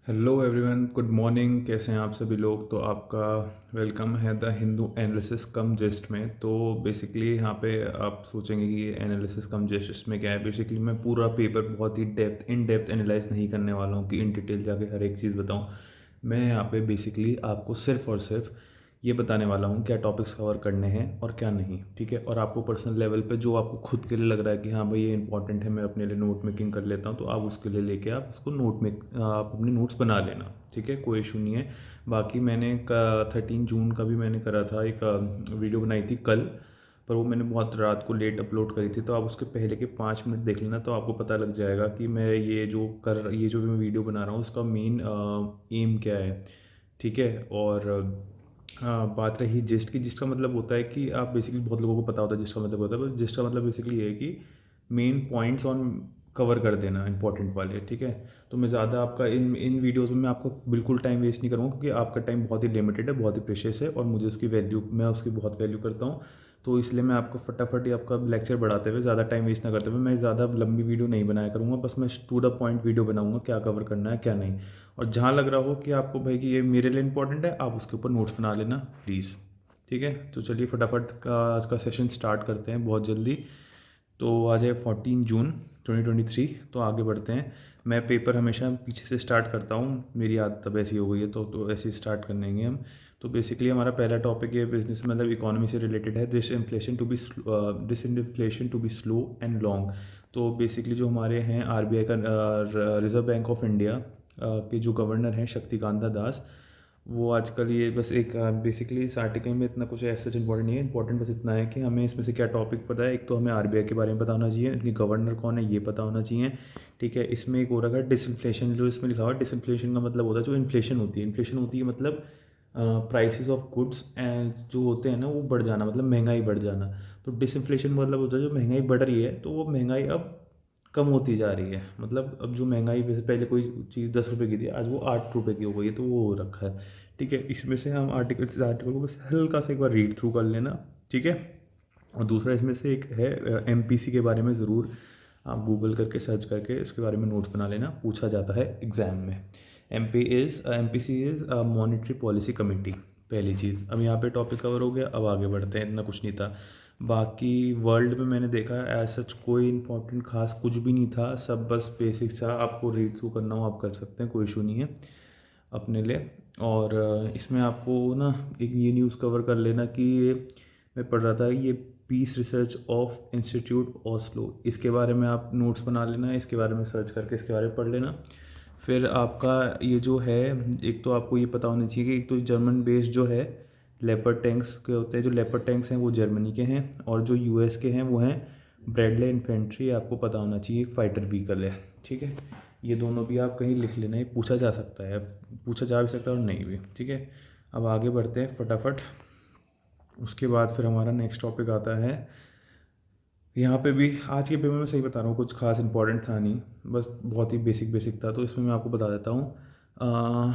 Hello everyone, good morning. कैसे हैं आप सभी लोग? तो आपका वेलकम है द हिंदू एनालिसिस कम जेस्ट में। तो बेसिकली यहाँ पे आप सोचेंगे कि ये एनालिसिस कम जेस्ट इसमें क्या है। बेसिकली मैं पूरा पेपर बहुत ही इन डेप्थ एनालाइज नहीं करने वाला हूँ कि इन डिटेल जाके हर एक चीज़ बताऊँ। मैं यहाँ पे बेसिकली आपको सिर्फ और सिर्फ ये बताने वाला हूँ क्या टॉपिक्स कवर करने हैं और क्या नहीं, ठीक है। और आपको पर्सनल लेवल पे जो आपको खुद के लिए लग रहा है कि हाँ भाई ये इंपॉर्टेंट है, मैं अपने लिए नोट मेकिंग कर लेता हूँ, तो आप उसके लिए लेके आप उसको आप अपने नोट्स बना लेना, ठीक है, कोई इशू नहीं है। बाकी मैंने 13 जून का भी मैंने करा था, एक वीडियो बनाई थी कल, पर वो मैंने बहुत रात को लेट अपलोड करी थी। तो आप उसके पहले के 5 मिनट देख लेना, तो आपको पता लग जाएगा कि मैं ये जो भी मैं वीडियो बना रहा हूँ उसका मेन एम क्या है, ठीक है। और बात रही जिस्ट की। जिस्ट का मतलब होता है कि आप बेसिकली, बहुत लोगों को पता होता है जिस्ट का मतलब होता है, पर जिस्ट का मतलब बेसिकली ये है कि मेन पॉइंट्स ऑन कवर कर देना इंपॉर्टेंट वाले, ठीक है। तो मैं ज़्यादा आपका इन इन वीडियोज़ में मैं आपको बिल्कुल टाइम वेस्ट नहीं करूँगा, क्योंकि आपका टाइम बहुत ही लिमिटेड है, बहुत ही प्रेशियस है, और मुझे उसकी वैल्यू, मैं उसकी बहुत वैल्यू करता हूँ। तो इसलिए मैं आपको फटाफट ही आपका लेक्चर बढ़ाते हुए, ज़्यादा टाइम वेस्ट ना करते हुए, मैं ज़्यादा लंबी वीडियो नहीं बनाया करूँगा। बस मैं टू द पॉइंट वीडियो बनाऊँगा, क्या कवर करना है क्या नहीं। और जहाँ लग रहा हो कि आपको भाई कि ये मेरे लिए इंपॉर्टेंट है, आप उसके ऊपर नोट्स बना लेना प्लीज़, ठीक है। तो चलिए फटाफट का आज का सेशन स्टार्ट करते हैं बहुत जल्दी। तो आज है 14 जून 2023। तो आगे बढ़ते हैं। मैं पेपर हमेशा पीछे से स्टार्ट करता हूँ, मेरी आदत अब ऐसी हो गई है, तो ऐसे ही स्टार्ट करेंगे हम। तो बेसिकली हमारा पहला टॉपिक ये बिजनेस मतलब इकोनॉमी से रिलेटेड है। This inflation to be slow and long. तो बेसिकली जो हमारे हैं आरबीआई का, रिजर्व बैंक ऑफ इंडिया के जो गवर्नर हैं शक्तिकांता दास, वो आजकल ये बस एक बेसिकली इस आर्टिकल में इतना कुछ ऐसा इंपॉर्टेंट नहीं है। इंपॉर्टेंट बस इतना है कि हमें इसमें से क्या टॉपिक पता है। एक तो हमें आरबीआई के बारे में पता होना चाहिए, इनकी गवर्नर कौन है ये पता होना चाहिए, ठीक है। इसमें एक हो रखा है डिसइन्फ्लेशन, जो इसमें लिखा हुआ है डिसइन्फ्लेशन का मतलब होता है जो इन्फ्लेशन होती है। इन्फ्लेशन होती है मतलब प्राइसेस ऑफ गुड्स एंड जो होते हैं ना वो बढ़ जाना, मतलब महंगाई बढ़ जाना। तो डिसइन्फ्लेशन मतलब होता है जो महंगाई बढ़ रही है तो वो महंगाई अब कम होती जा रही है। मतलब अब जो महंगाई, वैसे पहले कोई चीज़ 10 रुपये की थी, आज वो 8 रुपये की हो गई है, तो वो हो रखा है, ठीक है। इसमें से हम इस आर्टिकल को बस हल्का सा एक बार रीड थ्रू कर लेना, ठीक है। और दूसरा इसमें से एक है एमपीसी के बारे में, ज़रूर आप गूगल करके सर्च करके इसके बारे में नोट्स बना लेना, पूछा जाता है एग्ज़ाम में। MPC is monetary policy committee, पहली चीज़। अब यहाँ पे टॉपिक कवर हो गया, अब आगे बढ़ते हैं, इतना कुछ नहीं था। बाकी वर्ल्ड में मैंने देखा है एज सच कोई इंपॉर्टेंट खास कुछ भी नहीं था, सब बस बेसिक्स था। आपको रीड थ्रू करना हो आप कर सकते हैं, कोई इशू नहीं है अपने लिए। और इसमें आपको ना एक ये न्यूज़ कवर कर लेना कि ये, मैं पढ़ रहा था ये peace research of institute Oslo, इसके बारे में आप नोट्स बना लेना, इसके बारे में सर्च करके इसके बारे में पढ़ लेना। फिर आपका ये जो है, एक तो आपको ये पता होना चाहिए कि एक तो जर्मन बेस्ड जो है लेपर्ड टैंक्स के होते हैं, जो लेपर्ड टैंक्स हैं वो जर्मनी के हैं, और जो यूएस के हैं वो हैं ब्रैडले इन्फेंट्री, आपको पता होना चाहिए एक फाइटर व्हीकल है, ठीक है। ये दोनों भी आप कहीं लिख लेना, ये पूछा जा सकता है, पूछा जा भी सकता है और नहीं भी, ठीक है। अब आगे बढ़ते हैं फटाफट। उसके बाद फिर हमारा नेक्स्ट टॉपिक आता है। यहाँ पे भी आज के पेपर में सही बता रहा हूँ, कुछ खास इंपॉर्टेंट था नहीं, बस बहुत ही बेसिक बेसिक था, तो इसमें मैं आपको बता देता हूँ।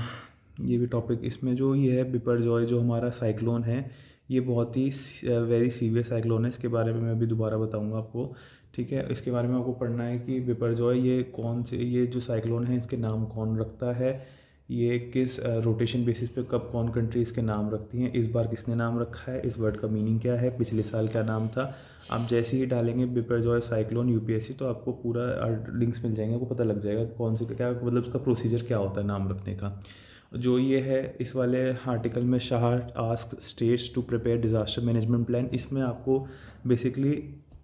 ये भी टॉपिक इसमें जो ये है बिपरजॉय, जो हमारा साइक्लोन है, ये बहुत ही वेरी सीवियर साइक्लोन है। इसके बारे में मैं अभी दोबारा बताऊँगा आपको, ठीक है। इसके बारे में आपको पढ़ना है कि बिपरजॉय ये कौन से, ये जो साइक्लोन है इसके नाम कौन रखता है, ये किस रोटेशन बेसिस पे कब कौन कंट्री इसके नाम रखती हैं, इस बार किसने नाम रखा है, इस वर्ड का मीनिंग क्या है, पिछले साल क्या नाम था। आप जैसे ही डालेंगे बिपरजॉय साइक्लोन यूपीएससी, तो आपको पूरा लिंक्स मिल जाएंगे, आपको पता लग जाएगा कौन से क्या, मतलब उसका प्रोसीजर क्या होता है नाम रखने का। जो ये है इस वाले आर्टिकल में, Shah ask states to prepare disaster management plan, इसमें आपको basically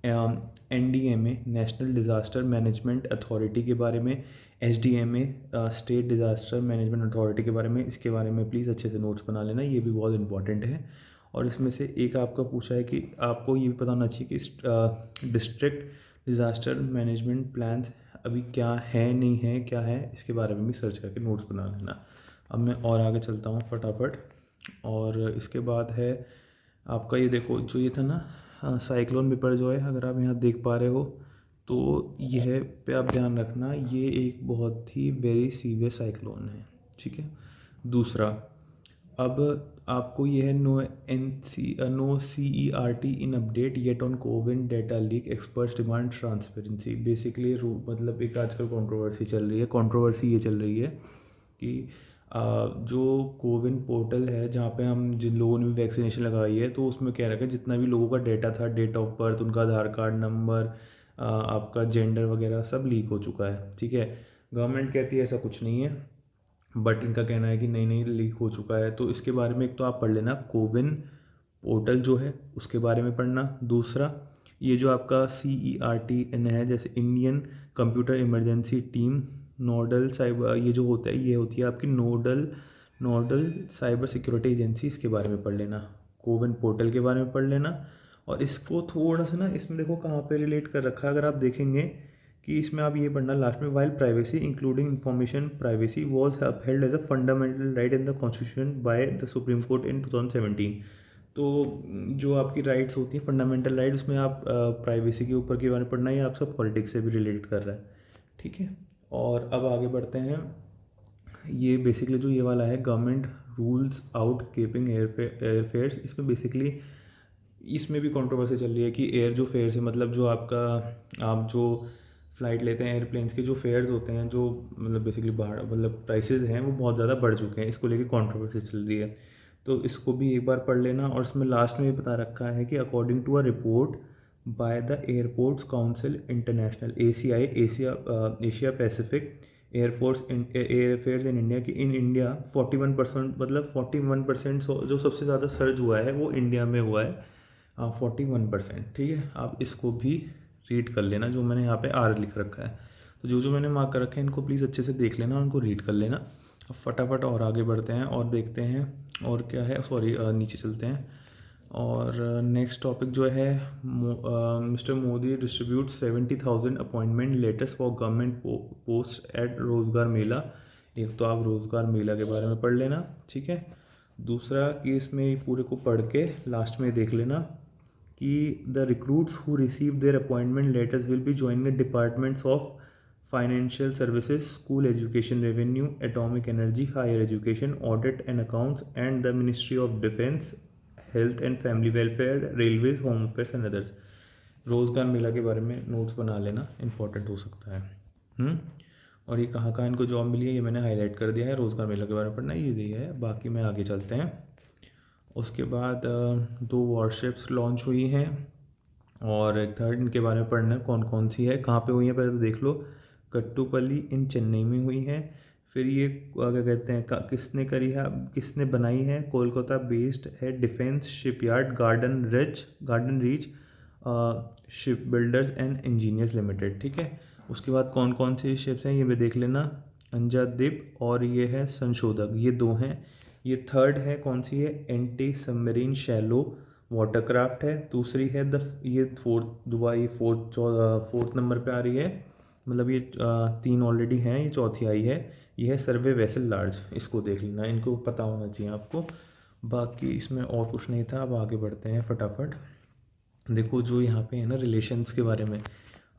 NDMA national disaster management authority के बारे में, SDMA state disaster management authority के बारे में, इसके बारे में प्लीज़ अच्छे से नोट्स बना लेना, ये भी बहुत इंपॉर्टेंट है। और इसमें से एक आपका पूछा है कि आपको ये भी पता होना चाहिए कि डिस्ट्रिक्ट डिज़ास्टर मैनेजमेंट प्लान्स अभी क्या है नहीं है क्या है, इसके बारे में भी सर्च करके नोट्स बना लेना। अब मैं और आगे चलता हूँ फटाफट। और इसके बाद है आपका ये देखो, जो ये था ना साइक्लोन बिपरजॉय, अगर आप यहाँ देख पा रहे हो, तो यह पे आप ध्यान रखना, ये एक बहुत ही वेरी सीवियर साइक्लोन है, ठीक है। दूसरा, अब आपको यह है no C E R T in update yet on CoWIN data leak experts demand transparency. Basically मतलब एक आजकल कंट्रोवर्सी चल रही है, कंट्रोवर्सी ये चल रही है कि जो कोविन पोर्टल है जहाँ पे हम जिन लोगों ने भी वैक्सीनेशन लगाई है, तो उसमें कह रखा है जितना भी लोगों का डेटा था, डेट ऑफ बर्थ, उनका आधार कार्ड नंबर, आपका जेंडर वगैरह सब लीक हो चुका है। ठीक है, गवर्नमेंट कहती है ऐसा कुछ नहीं है, बट इनका कहना है कि नहीं नहीं लीक हो चुका है। तो इसके बारे में एक तो आप पढ़ लेना, कोविन पोर्टल जो है उसके बारे में पढ़ना। दूसरा, ये जो आपका CERT-N है, जैसे Indian computer emergency team nodal cyber, ये जो होता है ये होती है आपकी nodal nodal cyber security agency, इसके बारे में पढ़ लेना। कोविन पोर्टल के बारे में पढ़ लेना। और इसको थोड़ा सा ना, इसमें देखो कहाँ पे रिलेट कर रखा है, अगर आप देखेंगे कि इसमें आप ये पढ़ना लास्ट में, while privacy including information privacy was upheld as a fundamental right in the constitution by the supreme court in 2017। तो जो आपकी राइट्स होती हैं फंडामेंटल राइट, उसमें आप प्राइवेसी के ऊपर के बारे में पढ़ना, ये आपका पॉलिटिक्स से भी रिलेट कर रहा है। ठीक है, और अब आगे बढ़ते हैं। ये बेसिकली जो ये वाला है, गवर्नमेंट रूल्स आउट कीपिंग एयरफेयर्स, इसमें बेसिकली इसमें भी कंट्रोवर्सी चल रही है कि एयर जो फेयर्स है, मतलब जो आपका आप जो फ़्लाइट लेते हैं एयरप्लेन्स के, जो फेयर्स होते हैं, जो मतलब बेसिकली बाहर मतलब प्राइसेस हैं, वो बहुत ज़्यादा बढ़ चुके हैं। इसको लेके कंट्रोवर्सी चल रही है, तो इसको भी एक बार पढ़ लेना। और इसमें लास्ट में ये बता रखा है कि according to a report by the airports council international ACI, Asia Pacific airforce airfares in India, की इन इंडिया 41%, मतलब 41% जो सबसे ज़्यादा सर्ज हुआ है वो इंडिया में हुआ है, 41%। ठीक है, आप इसको भी रीड कर लेना, जो मैंने यहाँ पे R लिख रखा है। तो जो जो मैंने मार्क कर रखे हैं इनको प्लीज़ अच्छे से देख लेना, उनको रीड कर लेना। अब फटाफट और आगे बढ़ते हैं और देखते हैं और क्या है, सॉरी नीचे चलते हैं। और नेक्स्ट टॉपिक जो है, mister Modi distribute 70,000 appointment letters for government post at रोज़गार मेला। एक तो आप रोज़गार मेला के बारे में पढ़ लेना। ठीक है, दूसरा कि इसमें पूरे को पढ़ के लास्ट में देख लेना कि the recruits who receive their appointment letters will be joining the departments of financial services, school education, revenue, atomic energy, higher education, audit and accounts and the ministry of defence, health and family welfare, railways, home affairs and others. Rozgar Mela के बारे में notes बना लेना, important हो सकता है। और ये कहाँ कहाँ इनको जॉब मिली है ये मैंने हाईलाइट कर दिया है। रोज़गार मेला के बारे में पढ़ना ये दिया है, बाकी में आगे चलते हैं। उसके बाद 2 वॉरशिप्स लॉन्च हुई हैं और एक थर्ड, इनके बारे में पढ़ना है कौन कौन सी है, कहाँ पे हुई है पहले तो देख लो। कट्टुपल्ली इन चेन्नई में हुई है। फिर ये क्या कहते हैं, किसने करी है, किसने बनाई है, कोलकाता बेस्ड है defence shipyard garden reach ship builders and engineers limited. ठीक है, उसके बाद कौन कौन से शिप्स हैं ये भी देख लेना, अंजादीप और ये है संशोधक, ये 2 हैं। ये थर्ड है कौन सी है, एंटी सबमरीन शैलो वाटरक्राफ्ट है। दूसरी है ये फोर्थ नंबर पे आ रही है, मतलब ये 3 ऑलरेडी हैं, ये चौथी आई है, ये है सर्वे वेसल लार्ज। इसको देख लेना, इनको पता होना चाहिए आपको। बाकी इसमें और कुछ नहीं था। अब आगे बढ़ते हैं फटाफट। देखो जो यहाँ पे है ना रिलेशंस के बारे में,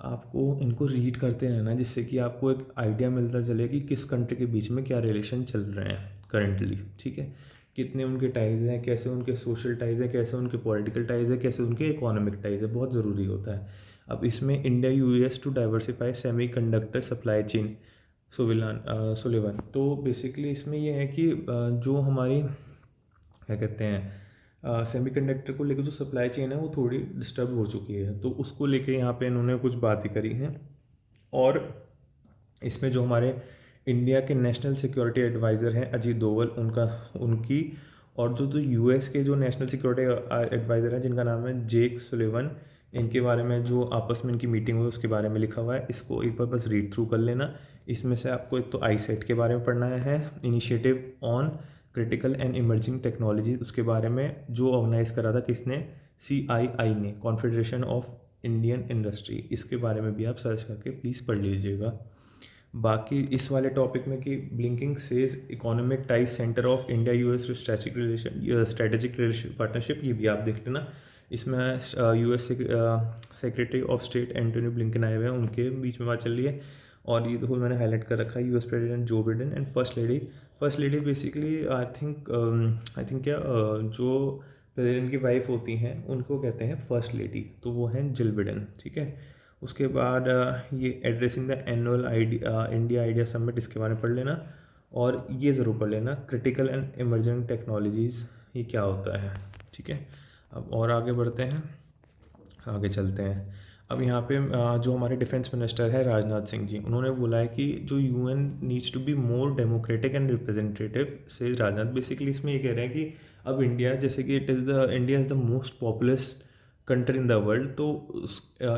आपको इनको रीड करते रहना, जिससे कि आपको एक आइडिया मिलता चले कि किस कंट्री के बीच में क्या रिलेशन चल रहे हैं करंटली। ठीक है, कितने उनके टाइज हैं, कैसे उनके सोशल टाइज हैं, कैसे उनके पॉलिटिकल टाइज है, कैसे उनके इकोनॉमिक टाइज है, बहुत ज़रूरी होता है। अब इसमें India US to diversify semiconductor supply chain, Sullivan. तो बेसिकली इसमें यह है कि जो हमारी क्या कहते हैं सेमीकंडक्टर को लेकर जो सप्लाई चेन है वो थोड़ी डिस्टर्ब हो चुकी है, तो उसको लेके यहाँ पे इन्होंने कुछ बातें करी हैं। और इसमें जो हमारे इंडिया के नेशनल सिक्योरिटी एडवाइज़र हैं अजीत डोवल, उनकी और जो US के जो नेशनल सिक्योरिटी एडवाइज़र हैं जिनका नाम है जेक सुलिवन, इनके बारे में जो आपस में इनकी मीटिंग हुई उसके बारे में लिखा हुआ है। इसको एक बार बस रीड थ्रू कर लेना। इसमें से आपको एक तो आईसेट के बारे में पढ़ना है, initiative on critical and emerging technology, उसके बारे में जो ऑर्गेनाइज़ करा था किसने, CII ने, कॉन्फेडरेशन ऑफ इंडियन इंडस्ट्री। इसके बारे में भी आप सर्च करके प्लीज़ पढ़ लीजिएगा। बाकी इस वाले टॉपिक में कि Blinken says economic ties centre of India US strategic partnership, ये भी आप देख लेना। इसमें US secretary of state Antony Blinken आए हुए हैं, उनके बीच में बात चल रही है। और ये देखो मैंने हाईलाइट कर रखा है, US president Joe Biden and first lady basically I think क्या जो प्रेसिडेंट की वाइफ होती हैं उनको कहते हैं फर्स्ट लेडी, तो वो हैं जिल बिडेन। ठीक है, उसके बाद ये addressing the annual India idea summit, इसके बारे में पढ़ लेना। और ये ज़रूर पढ़ लेना क्रिटिकल एंड इमर्जिंग टेक्नोलॉजीज़ ये क्या होता है। ठीक है, अब और आगे बढ़ते हैं, आगे चलते हैं। अब यहाँ पे जो हमारे डिफेंस मिनिस्टर है राजनाथ सिंह जी, उन्होंने बोला है कि जो UN needs to be more democratic and representative से राजनाथ। बेसिकली इसमें ये कह रहे हैं कि अब इंडिया, जैसे कि India is the most populous country in the world, तो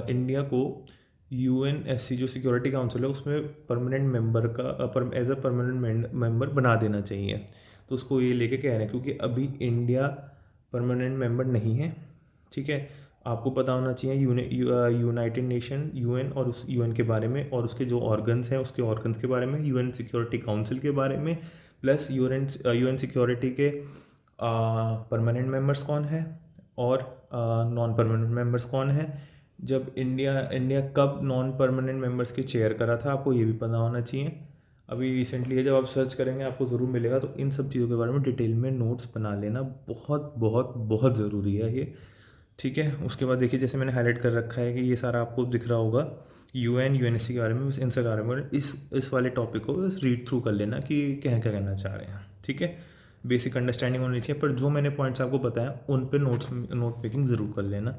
इंडिया को यूएनएससी जो सिक्योरिटी काउंसिल है उसमें परमानेंट मेंबर का एज अ परमानेंट मेंबर बना देना चाहिए। तो उसको ये लेके कह रहे हैं क्योंकि अभी इंडिया परमानेंट मेंबर नहीं है। ठीक है, आपको पता होना चाहिए यूनाइटेड नेशन यूएन और उस यूएन के बारे में, और उसके जो ऑर्गन्स हैं उसके ऑर्गन्स के बारे में, यूएन सिक्योरिटी काउंसिल के बारे में, प्लस यूएन सिक्योरिटी के परमानेंट मेंबर्स कौन है और नॉन परमानेंट मेंबर्स कौन है। जब इंडिया कब नॉन परमानेंट मेंबर्स के चेयर करा था, आपको ये भी पता होना चाहिए। अभी रिसेंटली है, जब आप सर्च करेंगे आपको ज़रूर मिलेगा। तो इन सब चीज़ों के बारे में डिटेल में नोट्स बना लेना बहुत बहुत बहुत ज़रूरी है ये। ठीक है, उसके बाद देखिए जैसे मैंने हाईलाइट कर रखा है कि ये सारा आपको दिख रहा होगा यूएन यूएनएससी के बारे में, बस इन सब बारे में इस वाले टॉपिक को बस रीड थ्रू कर लेना कि क्या क्या कहना चाह रहे हैं। ठीक है, बेसिक अंडरस्टैंडिंग होनी चाहिए, पर जो मैंने पॉइंट्स आपको बताया उन पे नोट मेकिंग ज़रूर कर लेना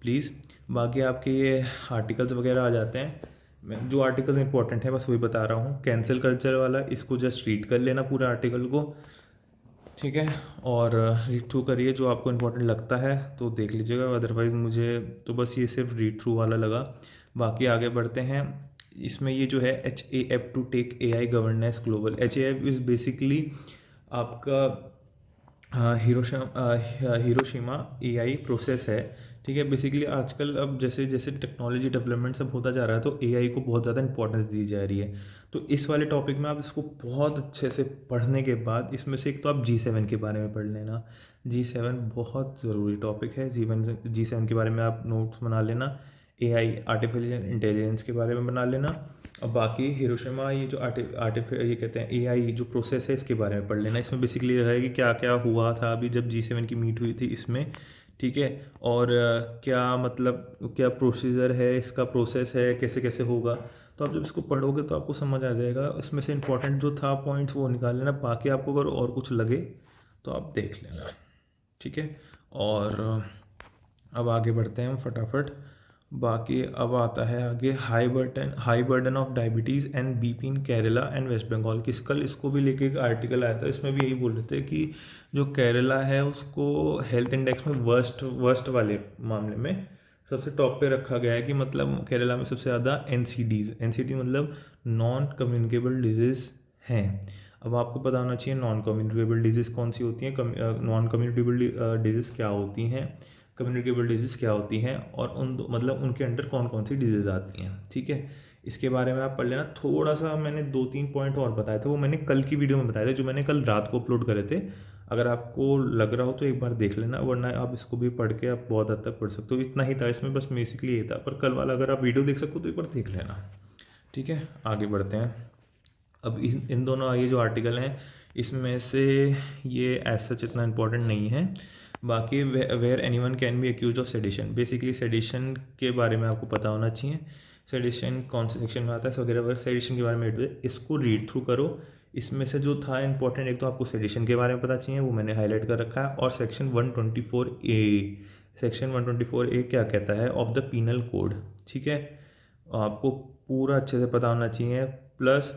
प्लीज़। बाकी आपके ये आर्टिकल्स वगैरह आ जाते हैं, मैं जो आर्टिकल्स इंपॉर्टेंट है बस वही बता रहा हूँ। कैंसिल कल्चर वाला, इसको जस्ट रीड कर लेना पूरे आर्टिकल को। ठीक है, और रीड थ्रू करिए, जो आपको इम्पोर्टेंट लगता है तो देख लीजिएगा, अदरवाइज़ मुझे तो बस ये सिर्फ रीड थ्रू वाला लगा। बाकी आगे बढ़ते हैं। इसमें ये जो है HAF to take AI governance global, HAF is basically आपका हिरोशिमा AI प्रोसेस है। ठीक है, बेसिकली आजकल अब जैसे जैसे टेक्नोलॉजी डेवलपमेंट सब होता जा रहा है तो AI को बहुत ज़्यादा इंपॉर्टेंस दी जा रही है। तो इस वाले टॉपिक में आप इसको बहुत अच्छे से पढ़ने के बाद इसमें से एक तो आप G7 के बारे में पढ़ लेना। G7 बहुत ज़रूरी टॉपिक है। G7 के बारे में आप नोट्स बना लेना। AI आर्टिफिशियल इंटेलिजेंस के बारे में बना लेना। अब बाकी हिरोशिमा ये जो ये कहते हैं AI जो प्रोसेस है इसके बारे में पढ़ लेना। इसमें बेसिकली ये है कि क्या क्या हुआ था अभी जब G7 की मीट हुई थी इसमें। ठीक है, और क्या मतलब क्या प्रोसीजर है इसका, प्रोसेस है कैसे कैसे होगा। तो आप जब इसको पढ़ोगे तो आपको समझ आ जाएगा। इसमें से इंपॉर्टेंट जो था पॉइंट्स वो निकाल लेना, बाकी आपको अगर और कुछ लगे तो आप देख लेना। ठीक है, और अब आगे बढ़ते हैं हम फटाफट। बाकी अब आता है आगे high burden of diabetes and BP in Kerala and West Bengal. कल इसको भी लेके एक आर्टिकल आया था, इसमें भी यही बोल रहे थे कि जो केरला है उसको हेल्थ इंडेक्स में वर्स्ट वाले मामले में सबसे टॉप पे रखा गया है। कि मतलब केरला में सबसे ज़्यादा NCD मतलब नॉन कम्युनिकेबल डिजीज़ हैं। अब आपको पता होना चाहिए नॉन कम्युनिकेबल डिजीज़ कौन सी होती हैं, नॉन कम्युनिकेबल डिजीज़ क्या होती हैं, कम्युनिकेबल डिजीज़ क्या होती हैं, और मतलब उनके अंडर कौन कौन सी डिजीज़ आती हैं। ठीक है, इसके बारे में आप पढ़ लेना। थोड़ा सा मैंने 2-3 पॉइंट और बताए थे, वो मैंने कल की वीडियो में बताए थे, जो मैंने कल रात को अपलोड करे थे। अगर आपको लग रहा हो तो एक बार देख लेना, वरना आप इसको भी पढ़ के आप बहुत हद तक पढ़ सकते हो। इतना ही था इसमें, बस बेसिकली ये था। पर कल वाला अगर आप वीडियो देख सकते हो तो एक बार देख लेना। ठीक है, आगे बढ़ते हैं। अब इन दोनों ये जो आर्टिकल हैं इसमें से ये एज सच इतना इम्पोर्टेंट नहीं है। बाकी where anyone can be accuse of sedition, basically sedition के बारे में आपको पता होना चाहिए। सेडिशन कौन से सेक्शन में आता है वगैरह वगैरह, सेडिशन के बारे में इसको रीड थ्रू करो। इसमें से जो था इंपॉर्टेंट, एक तो आपको सेडिशन के बारे में पता चाहिए, वो मैंने हाईलाइट कर रखा है। और सेक्शन 124A क्या कहता है ऑफ द पीनल कोड। ठीक है, आपको पूरा अच्छे से पता होना चाहिए। प्लस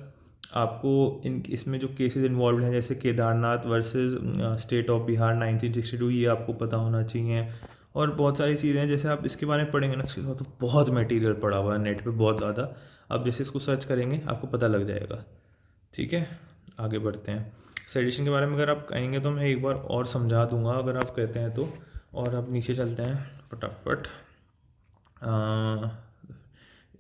आपको इसमें जो केसेस इन्वॉल्व हैं जैसे Kedarnath versus state of Bihar 1962, ये आपको पता होना चाहिए। और बहुत सारी चीज़ें हैं, जैसे आप इसके बारे में पढ़ेंगे ना, इसके साथ तो बहुत मटेरियल पड़ा हुआ है नेट पे, बहुत ज़्यादा। आप जैसे इसको सर्च करेंगे आपको पता लग जाएगा। ठीक है, आगे बढ़ते हैं। सेडिशन के बारे में अगर आप कहेंगे तो मैं एक बार और समझा दूंगा अगर आप कहते हैं तो। और अब नीचे चलते हैं फटाफट।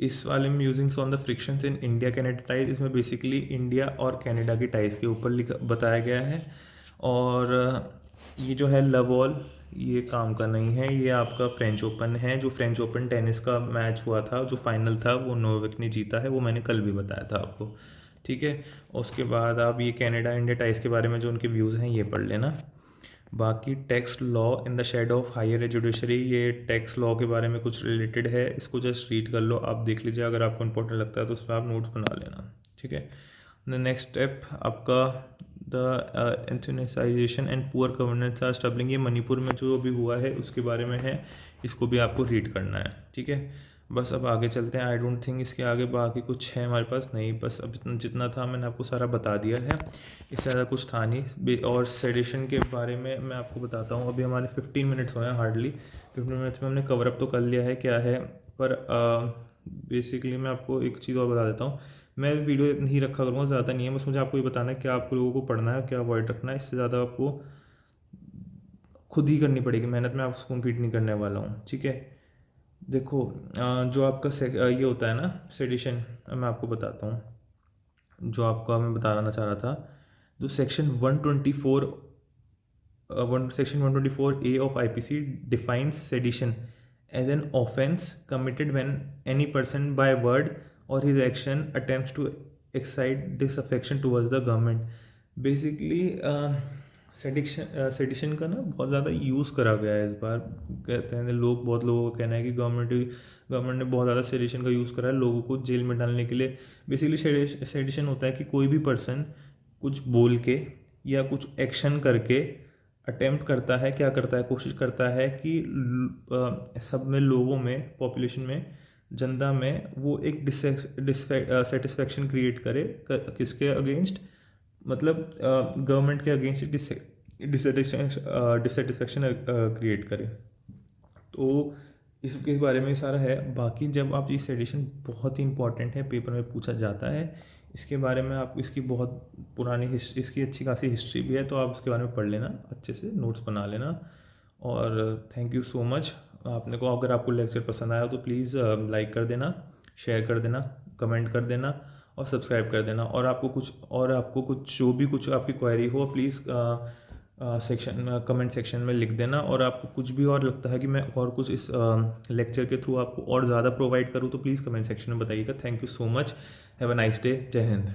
इस वाले में यूजिंग्स on the frictions in India Canada ties, इसमें बेसिकली इंडिया और कनाडा की टाइज के ऊपर बताया गया है। और ये जो है लव ऑल, ये काम का नहीं है, ये आपका फ्रेंच ओपन है। जो फ्रेंच ओपन टेनिस का मैच हुआ था, जो फाइनल था, वो नोवाक ने जीता है, वो मैंने कल भी बताया था आपको। ठीक है, उसके बाद आप ये कनाडा इंडिया टाइज के बारे में जो उनके व्यूज़ हैं ये पढ़ लेना। बाकी tax law in the shadow of higher judiciary, ये टैक्स लॉ के बारे में कुछ रिलेटेड है, इसको जस्ट रीड कर लो, आप देख लीजिए। अगर आपको इंपॉर्टेंट लगता है तो उस पर आप नोट्स बना लेना। ठीक है, द नेक्स्ट स्टेप आपका the ethnicisation and poor governance are struggling, ये मणिपुर में जो अभी हुआ है उसके बारे में है, इसको भी आपको रीड करना है, ठीक है। बस अब आगे चलते हैं। आई डोंट थिंक इसके आगे बाकी कुछ है हमारे पास, नहीं, बस अब इतना जितना था मैंने आपको सारा बता दिया है, इससे ज़्यादा कुछ था नहीं। और सेडिशन के बारे में मैं आपको बताता हूँ। अभी हमारे 15 मिनट्स हुए हैं, हार्डली 15 मिनट्स में हमने कवर अप तो कर लिया है क्या है, पर बेसिकली मैं आपको एक चीज़ और बता देता हूँ। मैं वीडियो नहीं रखा करूँगा, ज़्यादा नहीं है, बस मुझे आपको ये बताना है क्या आप लोगों को पढ़ना है, क्या अवॉइड रखना है। इससे ज़्यादा आपको खुद ही करनी पड़ेगी मेहनत, मैं आपको स्पून फीड नहीं करने वाला हूँ, ठीक है। देखो जो आपका ये होता है ना सेडिशन, मैं आपको बताता हूँ जो आपका मैं बताना चाह रहा था। जो section 124 section 124A of IPC defines sedition as an offence committed when any person by word और his action attempts to excite disaffection towards the government. Basically sedition का ना बहुत ज़्यादा यूज़ करा गया है इस बार। कहते हैं लोग, बहुत लोगों का कहना है कि गवर्नमेंट ने बहुत ज़्यादा सेडिशन का यूज़ करा है लोगों को जेल में डालने के लिए। बेसिकली सेडिशन होता है कि कोई भी पर्सन कुछ बोल के या कुछ एक्शन करके अटेम्प्ट करता है, क्या करता है, कोशिश करता है कि सब में, लोगों में, पॉपुलेशन में, जनता में वो एक डिससेटिस्फेक्शन क्रिएट करे किसके अगेंस्ट, मतलब गवर्नमेंट के अगेंस्ट डिससेटिस्फेक्शन क्रिएट करे। तो इसके बारे में सारा है। बाकी जब आप, ये सेडिशन बहुत ही इंपॉर्टेंट है, पेपर में पूछा जाता है इसके बारे में। आप इसकी बहुत पुरानी हिस्ट्री, इसकी अच्छी खासी हिस्ट्री भी है, तो आप इसके बारे में पढ़ लेना, अच्छे से नोट्स बना लेना। और थैंक यू सो मच। आपने को, अगर आपको लेक्चर पसंद आया तो प्लीज़ लाइक कर देना, शेयर कर देना, कमेंट कर देना और सब्सक्राइब कर देना। और आपको कुछ जो भी कुछ आपकी क्वेरी हो, प्लीज़ सेक्शन कमेंट सेक्शन में लिख देना। और आपको कुछ भी और लगता है कि मैं और कुछ इस लेक्चर के थ्रू आपको और ज़्यादा प्रोवाइड करूँ तो प्लीज़ कमेंट सेक्शन में बताइएगा। Thank you so much. Have a nice day. जय हिंद।